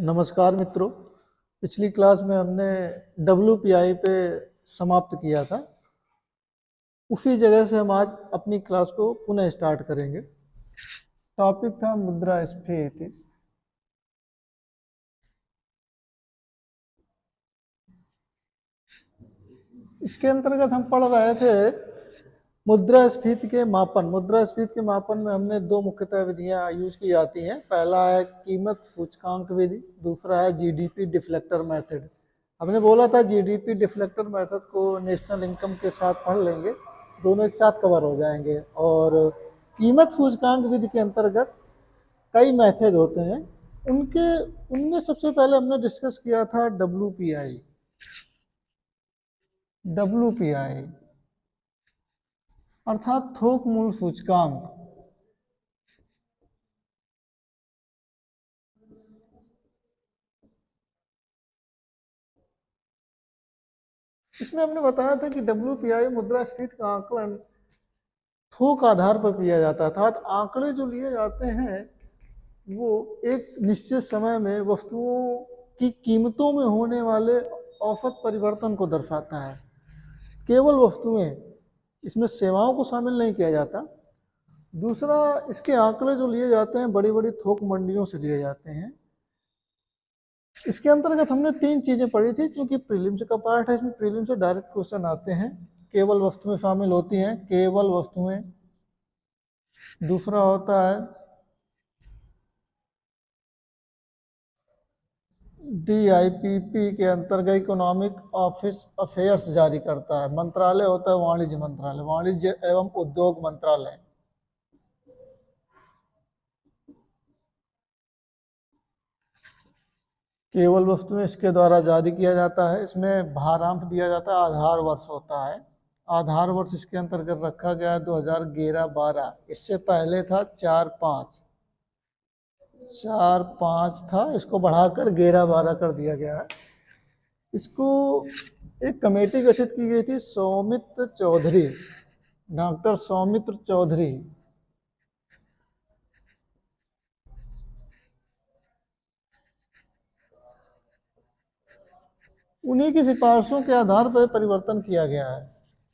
नमस्कार मित्रों। पिछली क्लास में हमने WPI पे समाप्त किया था। उसी जगह से हम आज अपनी क्लास को पुनः स्टार्ट करेंगे। टॉपिक था मुद्रास्फीति। इसके अंतर्गत हम पढ़ रहे थे मुद्रास्फीति के मापन। मुद्रास्फीति के मापन में हमने दो मुख्यतः विधियां यूज की जाती हैं। पहला है कीमत सूचकांक विधि, दूसरा है GDP डिफ्लेक्टर मेथड। हमने बोला था GDP डिफ्लेक्टर मेथड को नेशनल इनकम के साथ पढ़ लेंगे, दोनों एक साथ कवर हो जाएंगे। और कीमत सूचकांक विधि के अंतर्गत कई मेथड होते हैं। उनमें सबसे पहले हमने डिस्कस किया था WPI। अर्थात थोक मूल्य सूचकांक। इसमें हमने बताया था कि WPI मुद्रास्फीति का आकलन थोक आधार पर किया जाता है। अर्थात आंकड़े जो लिए जाते हैं वो एक निश्चित समय में वस्तुओं की कीमतों में होने वाले औसत परिवर्तन को दर्शाता है। केवल वस्तुएं, इसमें सेवाओं को शामिल नहीं किया जाता। दूसरा, इसके आंकड़े जो लिए जाते हैं बड़ी बड़ी थोक मंडियों से लिए जाते हैं। इसके अंतर्गत हमने तीन चीजें पढ़ी थी, क्योंकि प्रीलिम्स का पार्ट है, इसमें प्रीलिम्स से डायरेक्ट क्वेश्चन आते हैं। केवल वस्तुएं शामिल होती हैं, केवल वस्तुएं। दूसरा होता है DIPP के अंतर्गत इकोनॉमिक ऑफिस अफेयर्स जारी करता है। मंत्रालय होता है वाणिज्य मंत्रालय, वाणिज्य एवं उद्योग मंत्रालय। केवल वस्तुएं इसके द्वारा जारी किया जाता है। इसमें भारांश दिया जाता है, आधार वर्ष होता है। आधार वर्ष इसके अंतर्गत रखा गया है 2011-12। इससे पहले था 4-5 था, इसको बढ़ाकर 11-12 कर दिया गया है। इसको एक कमेटी गठित की गई थी, सौमित्र चौधरी, डॉक्टर सौमित्र चौधरी। उन्हीं की सिफारिशों के आधार पर परिवर्तन किया गया है।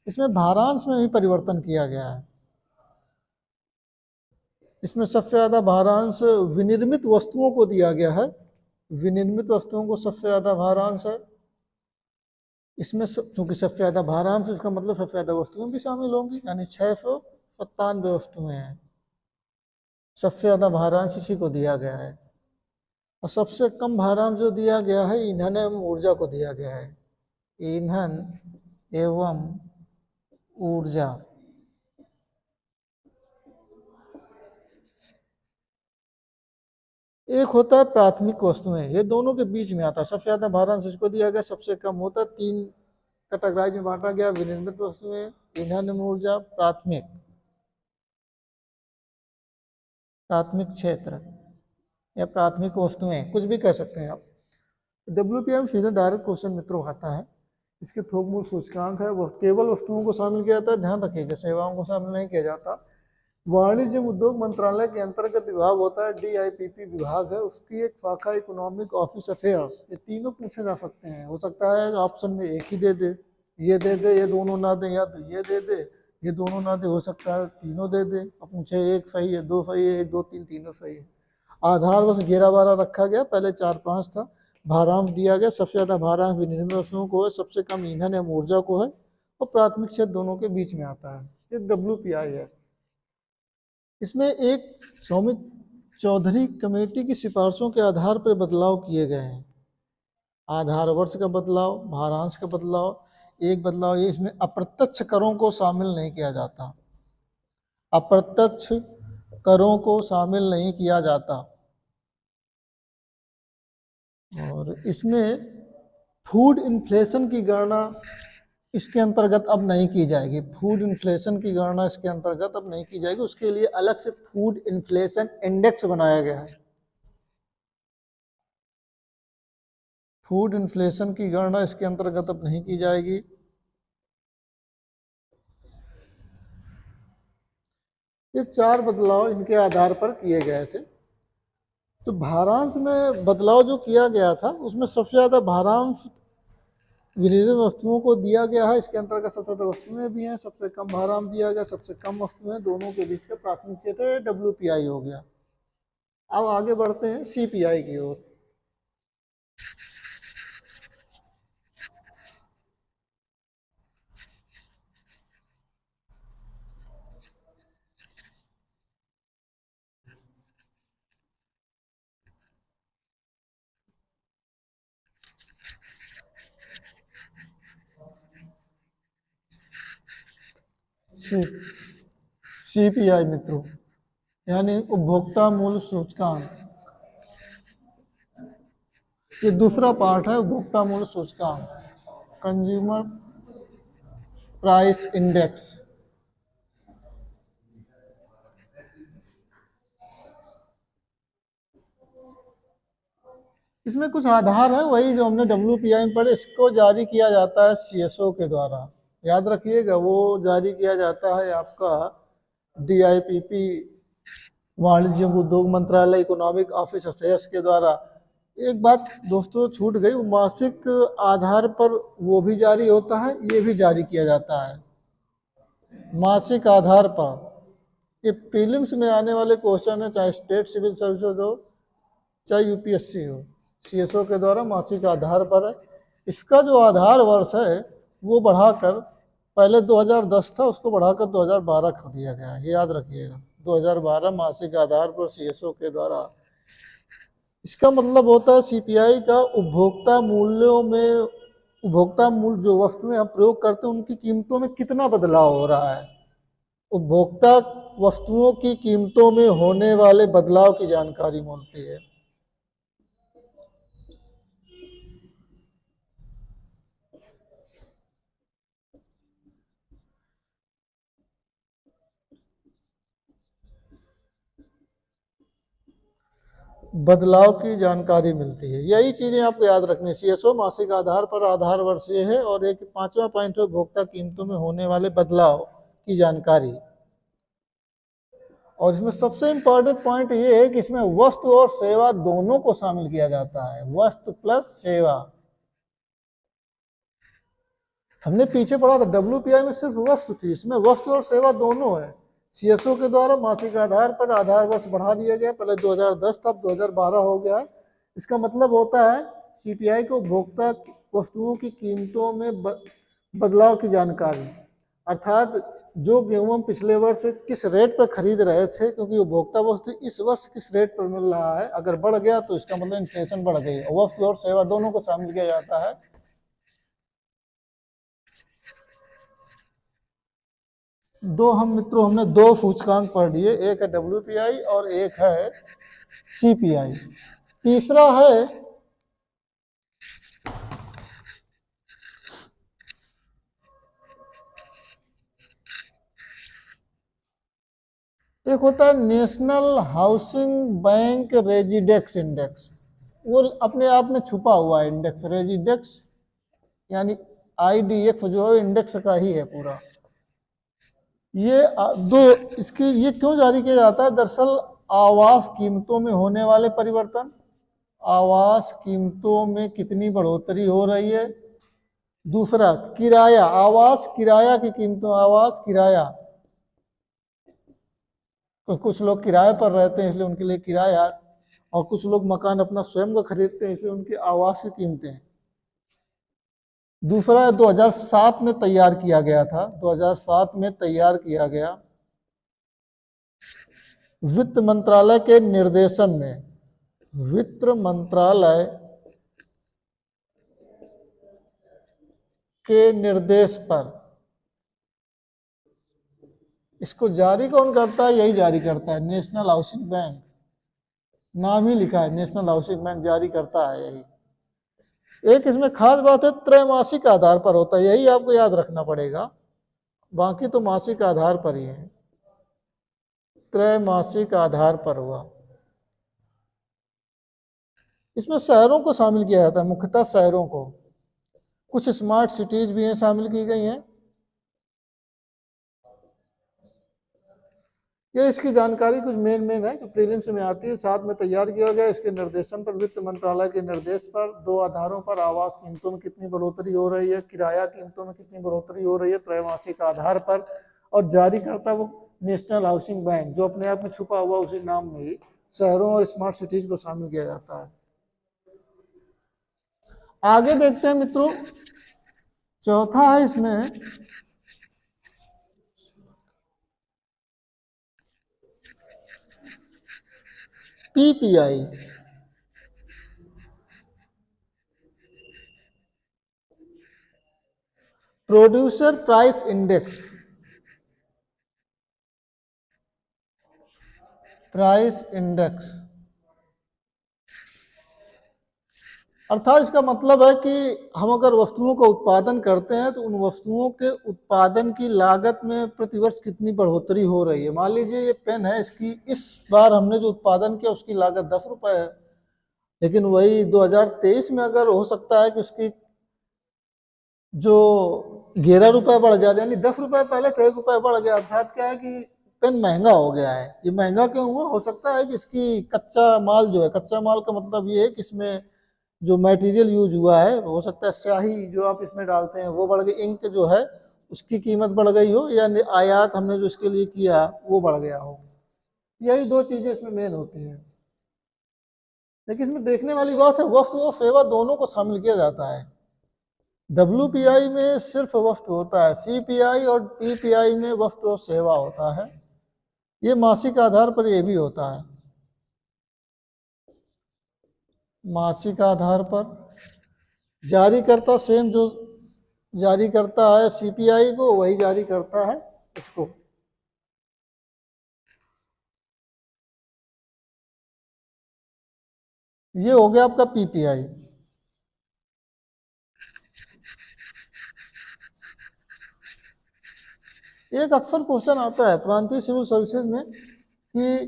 इसमें भारांश में भी परिवर्तन किया गया है। इसमें सबसे ज्यादा भारांश विनिर्मित वस्तुओं को दिया गया है। विनिर्मित वस्तुओं को सबसे ज्यादा भारांश है। इसमें चूंकि सबसे ज्यादा भारांश, इसका मतलब सबसे ज्यादा वस्तुएं भी शामिल होंगी, यानी 697 वस्तुएं हैं। सबसे ज्यादा भारांश इसी को दिया गया है। और सबसे कम भारांश जो दिया गया है ईंधन एवं ऊर्जा को दिया गया है। ईंधन एवं ऊर्जा। एक होता है प्राथमिक वस्तुएं, ये दोनों के बीच में आता है। सबसे ज्यादा भारांश इसको दिया गया, सबसे कम होता है। तीन कैटेगराइज में बांटा गया, विनिर्मित वस्तुएं, ईंधन एवं ऊर्जा, प्राथमिक क्षेत्र या प्राथमिक वस्तुएं, कुछ भी कह सकते हैं आप। WPI में सीधा डायरेक्ट क्वेश्चन मित्रों आता है। इसके थोक मूल्य सूचकांक है, वो केवल वस्तुओं को शामिल किया जाता है, ध्यान रखिएगा, सेवाओं को शामिल नहीं किया जाता। वाणिज्य उद्योग मंत्रालय के अंतर्गत विभाग होता है, DIPP विभाग है, उसकी एक शाखा इकोनॉमिक ऑफिस अफेयर्स। ये तीनों पूछे जा सकते हैं। हो सकता है ऑप्शन में एक ही दे दे, ये दे दे, ये दोनों ना दे, या तो ये दे दे, ये दोनों ना दे। हो सकता है तीनों दे दे और पूछे एक सही है, दो सही है, 1 2 3 तीनों सही है। आधार वर्ष 11-12 रखा गया, पहले 4-5 था। भारांश दिया गया, सबसे ज्यादा भारांश विनिर्मित वस्तुओं को है, सबसे कम ईंधन एवं ऊर्जा को है, और प्राथमिक क्षेत्र दोनों के बीच में आता है। ये WPI है। इसमें एक सौमित्र चौधरी कमेटी की सिफारिशों के आधार पर बदलाव किए गए हैं। आधार वर्ष का बदलाव, भारांश का बदलाव। एक बदलाव ये, इसमें अप्रत्यक्ष करों को शामिल नहीं किया जाता। अप्रत्यक्ष करों को शामिल नहीं किया जाता। और इसमें फूड इन्फ्लेशन की गणना इसके अंतर्गत अब नहीं की जाएगी। फूड इन्फ्लेशन की गणना इसके अंतर्गत अब नहीं की जाएगी। उसके लिए अलग से फूड इन्फ्लेशन इंडेक्स बनाया गया है। फूड इन्फ्लेशन की गणना इसके अंतर्गत अब नहीं की जाएगी। ये 4 बदलाव इनके आधार पर किए गए थे। तो भारांश में बदलाव जो किया गया था उसमें सबसे ज़्यादा भारांश विनिर्मित वस्तुओं को दिया गया है। इसके अंतर्गत सबसे ज़्यादा वस्तुएं भी हैं, सबसे कम भारांश दिया गया, सबसे कम वस्तुएं, दोनों के बीच का प्राथमिक क्षेत्र WPI हो गया। अब आगे बढ़ते हैं CPI की ओर। CPI मित्रों यानी उपभोक्ता मूल्य सूचकांक, ये दूसरा पार्ट है उपभोक्ता मूल्य सूचकांक, कंज्यूमर प्राइस इंडेक्स। इसमें कुछ आधार है वही जो हमने WPI में पढ़े। इसको जारी किया जाता है CSO के द्वारा, याद रखिएगा, वो जारी किया जाता है आपका DIPP, वाणिज्य उद्योग मंत्रालय, इकोनॉमिक ऑफिस अफेयर्स के द्वारा। एक बात दोस्तों छूट गई, मासिक आधार पर वो भी जारी होता है, ये भी जारी किया जाता है मासिक आधार पर। ये प्रीलिम्स में आने वाले क्वेश्चन है, चाहे स्टेट सिविल सर्विसेज हो चाहे UPSC हो, CSO के द्वारा मासिक आधार पर है। इसका जो आधार वर्ष है वो बढ़ाकर, पहले 2010 था, उसको बढ़ाकर 2012 कर दिया गया है, ये याद रखिएगा। 2012 मासिक आधार पर CSO के द्वारा। इसका मतलब होता है CPI का उपभोक्ता मूल्यों में, उपभोक्ता मूल्य जो वस्तुएं हम प्रयोग करते हैं उनकी कीमतों में कितना बदलाव हो रहा है। उपभोक्ता वस्तुओं की कीमतों में होने वाले बदलाव की जानकारी मिलती है। बदलाव की जानकारी मिलती है, यही चीजें आपको याद रखनी। CSO मासिक आधार पर आधार वर्ष ये है, और एक 5वां पॉइंट है उपभोक्ता कीमतों में होने वाले बदलाव की जानकारी। और इसमें सबसे इंपॉर्टेंट पॉइंट ये है कि इसमें वस्तु और सेवा दोनों को शामिल किया जाता है, वस्तु प्लस सेवा। हमने पीछे पढ़ा था WPI में सिर्फ वस्तु थी, इसमें वस्तु और सेवा दोनों है। CSO के द्वारा मासिक आधार पर आधार वर्ष बढ़ा दिया गया, पहले 2010 था, अब 2012 हो गया है। इसका मतलब होता है CPI को उपभोक्ता वस्तुओं की कीमतों में बदलाव की जानकारी, अर्थात जो गेहूं हम पिछले वर्ष किस रेट पर खरीद रहे थे, क्योंकि उपभोक्ता वस्तु इस वर्ष किस रेट पर मिल रहा है, अगर बढ़ गया तो इसका मतलब इन्फ्लेशन बढ़ गई। वस्तु और सेवा दोनों को शामिल किया जाता है। हमने दो सूचकांक पढ़ लिए, एक है WPI और एक है CPI। तीसरा है एक होता है नेशनल हाउसिंग बैंक रेजिडेक्स इंडेक्स। वो अपने आप में छुपा हुआ है इंडेक्स, रेजिडेक्स यानी IDX जो है इंडेक्स का ही है पूरा। ये इसकी ये क्यों जारी किया जाता है? दरअसल आवास कीमतों में होने वाले परिवर्तन, आवास कीमतों में कितनी बढ़ोतरी हो रही है। दूसरा किराया, आवास किराया की कीमतों, आवास किराया, तो कुछ लोग किराए पर रहते हैं इसलिए उनके लिए किराया, और कुछ लोग मकान अपना स्वयं का खरीदते हैं इसलिए उनकी आवास की कीमतें। दूसरा 2007 में तैयार किया गया था, 2007 में तैयार किया गया वित्त मंत्रालय के निर्देशन में, वित्त मंत्रालय के निर्देश पर। इसको जारी कौन करता है? यही जारी करता है, नेशनल हाउसिंग बैंक, नाम ही लिखा है नेशनल हाउसिंग बैंक जारी करता है यही। एक इसमें खास बात है, त्रैमासिक आधार पर होता है, यही आपको याद रखना पड़ेगा, बाकी तो मासिक आधार पर ही है। त्रैमासिक आधार पर हुआ। इसमें शहरों को शामिल किया जाता है, मुख्यतः शहरों को, कुछ स्मार्ट सिटीज भी हैं शामिल की गई हैं। ये इसकी जानकारी कुछ मेन है जो प्रीलिम्स में आती है, साथ में तैयार किया गया। इसके निर्देशन पर वित्त मंत्रालय के निर्देश पर दो आधारों पर आवास कीमतों में कितनी बढ़ोतरी हो रही है, किराया कीमतों में कितनी बढ़ोतरी हो रही है त्रैमासिक आधार पर, और जारी करता वो नेशनल हाउसिंग बैंक जो अपने आप में छुपा हुआ उसी नाम में ही शहरों और स्मार्ट सिटीज को शामिल किया जाता है। आगे देखते हैं मित्रों, चौथा है इसमें PPI, producer price index. Price index अर्थात इसका मतलब है कि हम अगर वस्तुओं का उत्पादन करते हैं तो उन वस्तुओं के उत्पादन की लागत में प्रतिवर्ष कितनी बढ़ोतरी हो रही है। मान लीजिए ये पेन है, इसकी इस बार हमने जो उत्पादन किया उसकी लागत 10 रुपए है, लेकिन वही 2023 में अगर हो सकता है कि उसकी जो 11 रुपए बढ़ जाए, यानी 10 रुपए पहले थे 1 रुपए बढ़ गया। अर्थात क्या है कि पेन महंगा हो गया है। ये महंगा क्यों हुआ? हो सकता है कि इसकी कच्चा माल जो है, कच्चा माल का मतलब ये है कि इसमें जो मटेरियल यूज हुआ है, हो सकता है स्याही जो आप इसमें डालते हैं वो बढ़ गई, इंक जो है उसकी कीमत बढ़ गई हो, या आयात हमने जो इसके लिए किया वो बढ़ गया हो। यही दो चीजें इसमें मेन होती हैं। लेकिन इसमें देखने वाली बात है, वस्तु और सेवा दोनों को शामिल किया जाता है। WPI में सिर्फ वस्तु होता है, CPI और PPI में वस्तु और सेवा होता है। ये मासिक आधार पर ये भी होता है, मासिक आधार पर। जारी करता सेम जो जारी करता है CPI को वही जारी करता है इसको। ये हो गया आपका PPI। एक अक्सर क्वेश्चन आता है प्रांतीय सिविल सर्विसेज में कि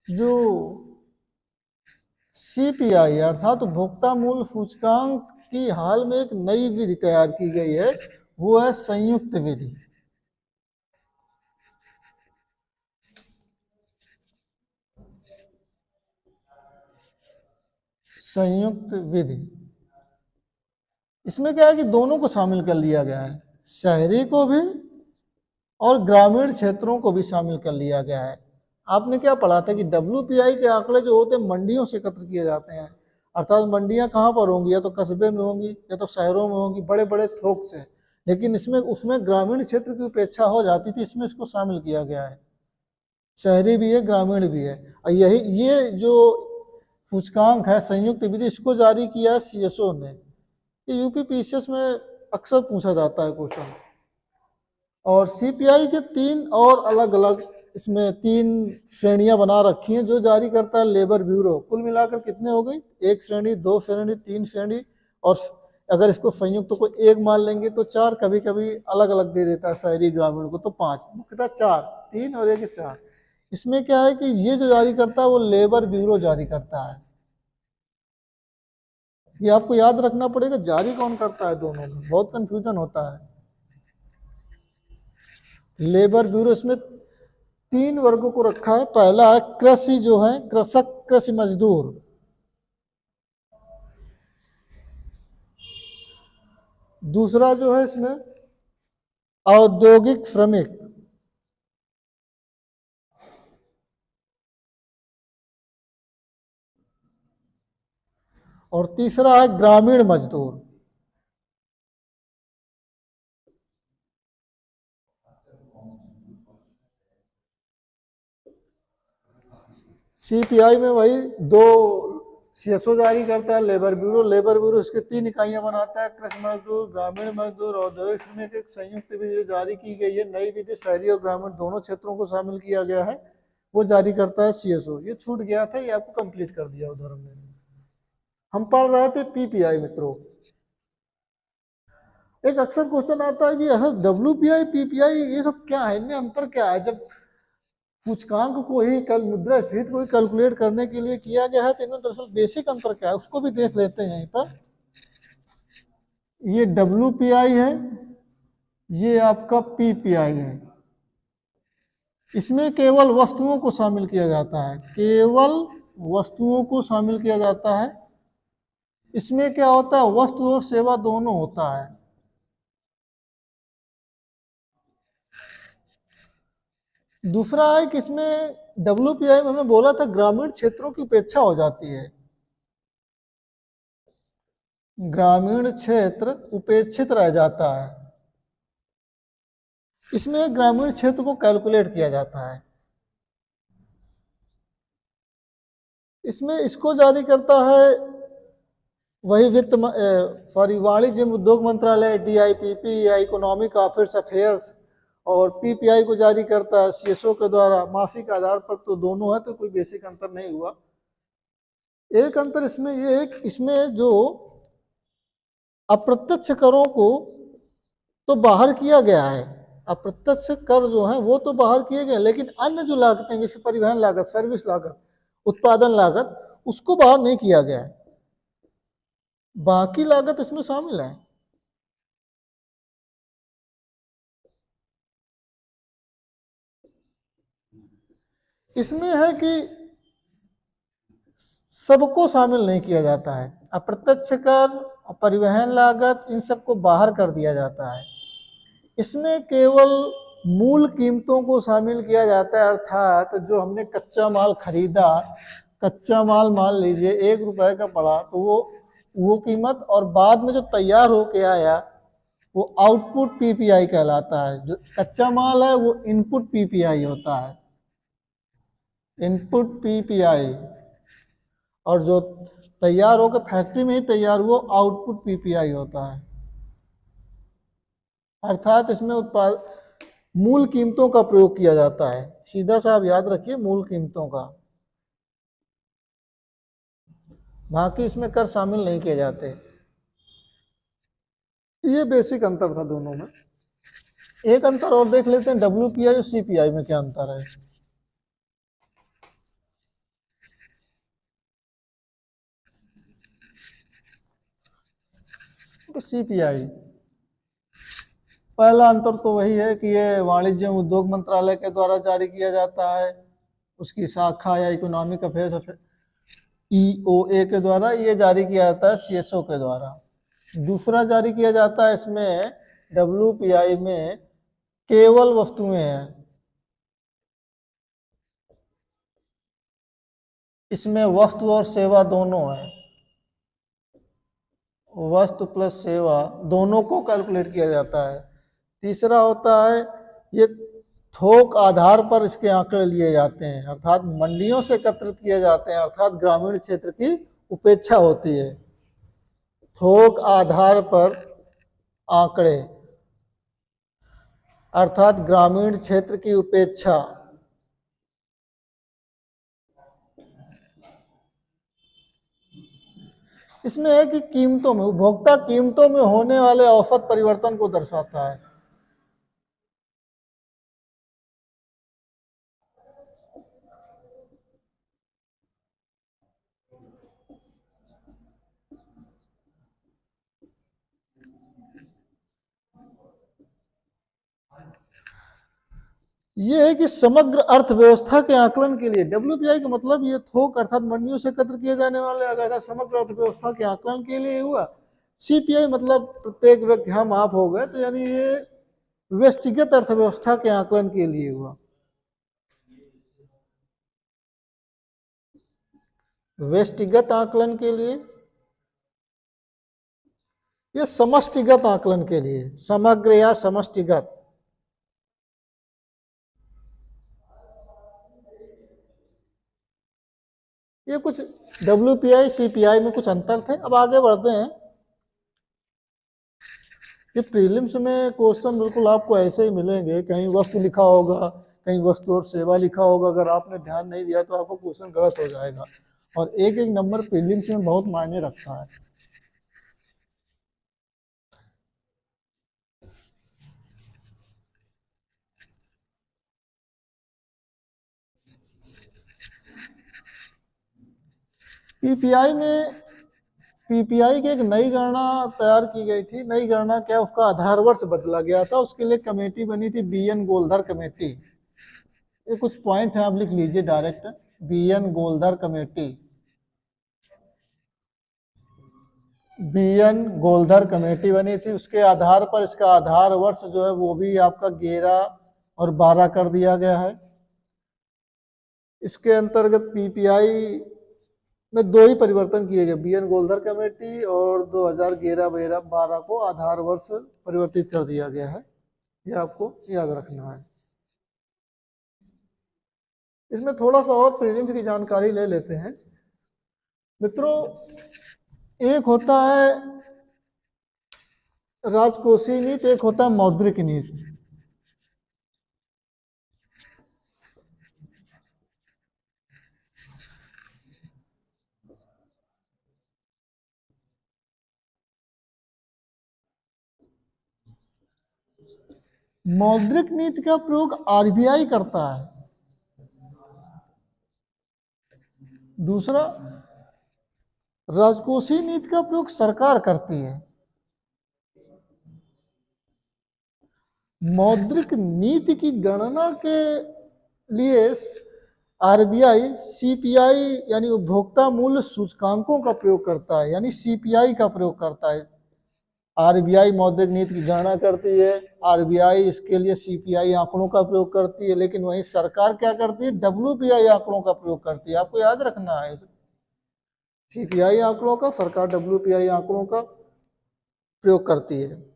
जो CPI अर्थात उपभोक्ता मूल्य सूचकांक की हाल में एक नई विधि तैयार की गई है, वो है संयुक्त विधि। संयुक्त विधि इसमें क्या है कि दोनों को शामिल कर लिया गया है, शहरी को भी और ग्रामीण क्षेत्रों को भी शामिल कर लिया गया है। आपने क्या पढ़ा था कि WPI के आंकड़े जो होते हैं मंडियों से एकत्र किए जाते हैं। अर्थात मंडियां कहाँ पर होंगी? या तो कस्बे में होंगी या तो शहरों में होंगी, बड़े बड़े थोक से। लेकिन इसमें उसमें ग्रामीण क्षेत्र की उपेक्षा हो जाती थी, इसमें इसको शामिल किया गया है। शहरी भी है, ग्रामीण भी है। और यही ये जो सूचकांक है संयुक्त विधि, इसको जारी किया है CSO ने। ये यूपी PCS में अक्सर पूछा जाता है क्वेश्चन। और CPI के तीन और अलग अलग इसमें तीन श्रेणियां बना रखी हैं जो जारी करता है लेबर ब्यूरो। कुल मिलाकर कितने हो गई? एक श्रेणी, दो श्रेणी, तीन श्रेणी, और अगर इसको संयुक्त को एक मान लेंगे तो चार, कभी कभी अलग अलग दे देता है शहरी ग्रामीण को तो पांच, मुख्यतः चार, तीन और एक चार। इसमें क्या है कि ये जो जारी करता है वो लेबर ब्यूरो जारी करता है। ये आपको याद रखना पड़ेगा, जारी कौन करता है दोनों में, बहुत कंफ्यूजन होता है। लेबर ब्यूरो इसमें तीन वर्गों को रखा है। पहला है कृषि, जो है कृषक, कृषि मजदूर। दूसरा जो है इसमें औद्योगिक श्रमिक, और तीसरा है ग्रामीण मजदूर। CPI में वही दो CSO जारी करता है, लेबर ब्यूरो। लेबर ब्यूरो इसके तीन इकाइयां बनाता है, कृषि मजदूर, ग्रामीण मजदूर, औद्योगिक श्रमिक। एक संयुक्त विधि जारी की गई है, नई विधि, शहरी और ग्रामीण दोनों क्षेत्रों को शामिल किया गया है, वो जारी करता है CSO। ये छूट गया था, ये आपको कंप्लीट कर दिया उधर हमने। हम पढ़ रहे थे PPI मित्रों। एक अक्सर क्वेश्चन आता है कि WPI PPI ये सब क्या है, इनमें अंतर क्या है? जब सूचकांक को ही कल मुद्रास्फीति को ही कैलकुलेट करने के लिए किया गया है तो इनमें दरअसल बेसिक अंतर क्या है उसको भी देख लेते हैं यहीं पर। ये WPI है, ये आपका PPI है। इसमें केवल वस्तुओं को शामिल किया जाता है, केवल वस्तुओं को शामिल किया जाता है। इसमें क्या होता है, वस्तु और सेवा दोनों होता है। दूसरा है कि इसमें WPI में हमें बोला था ग्रामीण क्षेत्रों की उपेक्षा हो जाती है, ग्रामीण क्षेत्र उपेक्षित रह जाता है। इसमें ग्रामीण क्षेत्र को कैलकुलेट किया जाता है। इसमें इसको जारी करता है वही वाणिज्य उद्योग मंत्रालय, DIPP या इकोनॉमिक अफेयर्स, और PPI को जारी करता है CSO के द्वारा मासिक आधार पर। तो दोनों है, तो कोई बेसिक अंतर नहीं हुआ। एक अंतर इसमें ये है कि इसमें जो अप्रत्यक्ष करों को तो बाहर किया गया है, अप्रत्यक्ष कर जो है वो तो बाहर किए गए, लेकिन अन्य जो लागतें जैसे परिवहन लागत, सर्विस लागत, उत्पादन लागत, उसको बाहर नहीं किया गया है। बाकी लागत इसमें शामिल है। इसमें है कि सबको शामिल नहीं किया जाता है, अप्रत्यक्ष कर, परिवहन लागत, इन सबको बाहर कर दिया जाता है। इसमें केवल मूल कीमतों को शामिल किया जाता है, अर्थात जो हमने कच्चा माल खरीदा, कच्चा माल मान लीजिए 1 रुपए का पड़ा, तो वो कीमत, और बाद में जो तैयार होके आया वो आउटपुट PPI कहलाता है। जो कच्चा माल है वो इनपुट PPI होता है, इनपुट PPI, और जो तैयार होकर फैक्ट्री में ही तैयार वो आउटपुट PPI होता है। अर्थात इसमें उत्पाद मूल कीमतों का प्रयोग किया जाता है, सीधा सा आप याद रखिए, मूल कीमतों का। बाकी इसमें कर शामिल नहीं किए जाते। ये बेसिक अंतर था दोनों में। एक अंतर और देख लेते हैं, WPI और CPI में क्या अंतर है। तो CPI, पहला अंतर तो वही है कि ये वाणिज्य उद्योग मंत्रालय के द्वारा जारी किया जाता है, उसकी शाखा या इकोनॉमिक अफेयर्स EOA के द्वारा ये जारी किया जाता है CSO के द्वारा। दूसरा जारी किया जाता है इसमें WPI में केवल वस्तुएं हैं, इसमें वस्तु और सेवा दोनों है, वस्तु प्लस सेवा दोनों को कैलकुलेट किया जाता है। तीसरा होता है ये थोक आधार पर इसके आंकड़े लिए जाते हैं, अर्थात मंडियों से एकत्रित किए जाते हैं, अर्थात ग्रामीण क्षेत्र की उपेक्षा होती है। थोक आधार पर आंकड़े अर्थात ग्रामीण क्षेत्र की उपेक्षा। इसमें है कि कीमतों में, उपभोक्ता कीमतों में होने वाले औसत परिवर्तन को दर्शाता है। ये है कि समग्र अर्थव्यवस्था के आकलन के लिए WPI का मतलब ये थोक अर्थात मंडियों से एकत्र किए जाने वाले अगर समग्र अर्थव्यवस्था के आकलन के लिए हुआ। CPI मतलब प्रत्येक व्यक्ति, हम आप हो गए, तो यानी ये व्यक्तिगत अर्थव्यवस्था के आकलन के लिए हुआ, व्यक्तिगत आकलन के लिए, ये समष्टिगत आकलन के लिए, समग्र या समष्टिगत। ये कुछ WPI CPI में कुछ अंतर थे। अब आगे बढ़ते हैं। ये प्रीलिम्स में क्वेश्चन बिल्कुल आपको ऐसे ही मिलेंगे, कहीं वस्तु लिखा होगा, कहीं वस्तु और सेवा लिखा होगा। अगर आपने ध्यान नहीं दिया तो आपको क्वेश्चन गलत हो जाएगा, और एक एक नंबर प्रीलिम्स में बहुत मायने रखता है। PPI की एक नई गणना तैयार की गई थी। नई गणना क्या, उसका आधार वर्ष बदला गया था, उसके लिए कमेटी बनी थी BN गोलधर कमेटी। ये कुछ पॉइंट है, आप लिख लीजिए direct. BN Goldhar committee, BN Goldhar committee बनी थी, उसके आधार पर इसका आधार वर्ष जो है वो भी आपका 11 और 12 कर दिया गया है। इसके अंतर्गत पीपीआई में 2 ही परिवर्तन किए गए, बीएन गोलधर कमेटी और 2011-12 को आधार वर्ष परिवर्तित कर दिया गया है, ये आपको याद रखना है। इसमें थोड़ा सा और प्रीलिम्स की जानकारी ले लेते हैं मित्रों। एक होता है राजकोषीय नीति, एक होता है मौद्रिक नीति। मौद्रिक नीति का प्रयोग आरबीआई करता है। दूसरा, राजकोषीय नीति का प्रयोग सरकार करती है। मौद्रिक नीति की गणना के लिए आरबीआई सीपीआई यानी उपभोक्ता मूल्य सूचकांकों का प्रयोग करता है, यानी सीपीआई का प्रयोग करता है। आरबीआई मौद्रिक नीति की गणना करती है, आरबीआई इसके लिए सीपीआई आंकड़ों का प्रयोग करती है, लेकिन वहीं सरकार क्या करती है, डब्ल्यूपीआई आंकड़ों का प्रयोग करती है। आपको याद रखना है, सीपीआई आंकड़ों का, सरकार डब्ल्यूपीआई आंकड़ों का प्रयोग करती है।